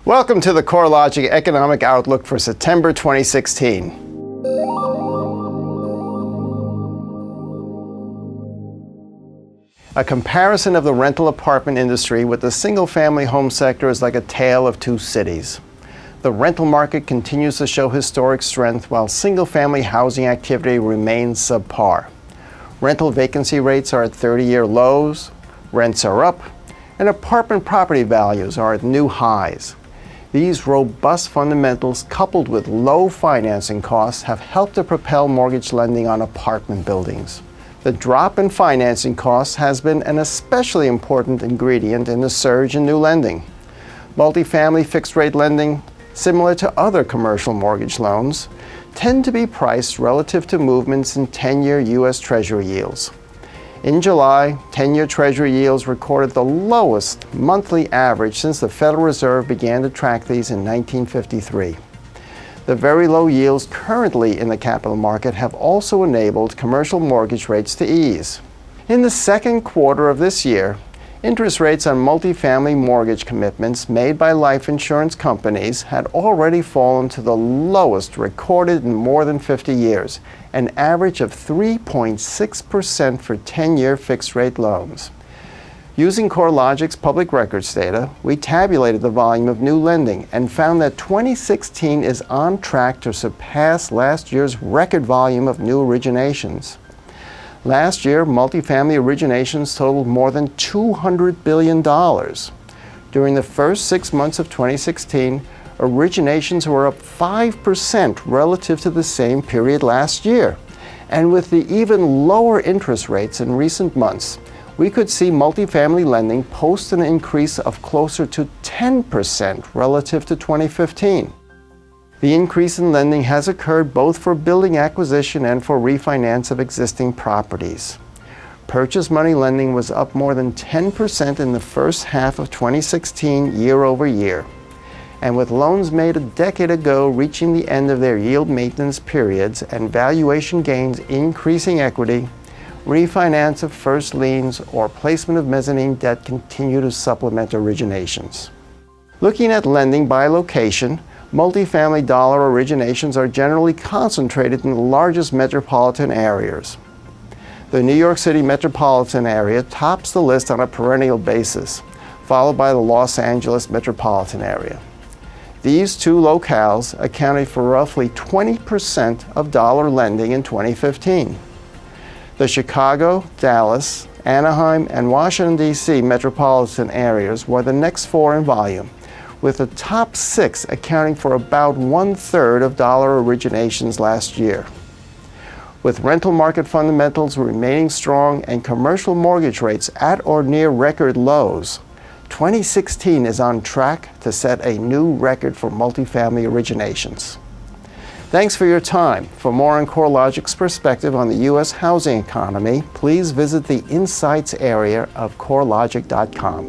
Welcome to the CoreLogic Economic Outlook for September 2016. A comparison of the rental apartment industry with the single-family home sector is like a tale of two cities. The rental market continues to show historic strength while single-family housing activity remains subpar. Rental vacancy rates are at 30-year lows, rents are up, and apartment property values are at new highs. These robust fundamentals, coupled with low financing costs, have helped to propel mortgage lending on apartment buildings. The drop in financing costs has been an especially important ingredient in the surge in new lending. Multifamily fixed-rate lending, similar to other commercial mortgage loans, tend to be priced relative to movements in 10-year U.S. Treasury yields. In July, 10-year Treasury yields recorded the lowest monthly average since the Federal Reserve began to track these in 1953. The very low yields currently in the capital market have also enabled commercial mortgage rates to ease. In the second quarter of this year, interest rates on multifamily mortgage commitments made by life insurance companies had already fallen to the lowest recorded in more than 50 years, an average of 3.6% for 10-year fixed-rate loans. Using CoreLogic's public records data, we tabulated the volume of new lending and found that 2016 is on track to surpass last year's record volume of new originations. Last year, multifamily originations totaled more than $200 billion. During the first 6 months of 2016, originations were up 5% relative to the same period last year. And with the even lower interest rates in recent months, we could see multifamily lending post an increase of closer to 10% relative to 2015. The increase in lending has occurred both for building acquisition and for refinance of existing properties. Purchase money lending was up more than 10% in the first half of 2016 year over year. And with loans made a decade ago reaching the end of their yield maintenance periods and valuation gains increasing equity, refinance of first liens or placement of mezzanine debt continue to supplement originations. Looking at lending by location, multifamily dollar originations are generally concentrated in the largest metropolitan areas. The New York City metropolitan area tops the list on a perennial basis, followed by the Los Angeles metropolitan area. These two locales accounted for roughly 20% of dollar lending in 2015. The Chicago, Dallas, Anaheim, and Washington, D.C. metropolitan areas were the next four in volume, with the top six accounting for about 1/3 of dollar originations last year. With rental market fundamentals remaining strong and commercial mortgage rates at or near record lows, 2016 is on track to set a new record for multifamily originations. Thanks for your time. For more on CoreLogic's perspective on the U.S. housing economy, please visit the Insights area of CoreLogic.com.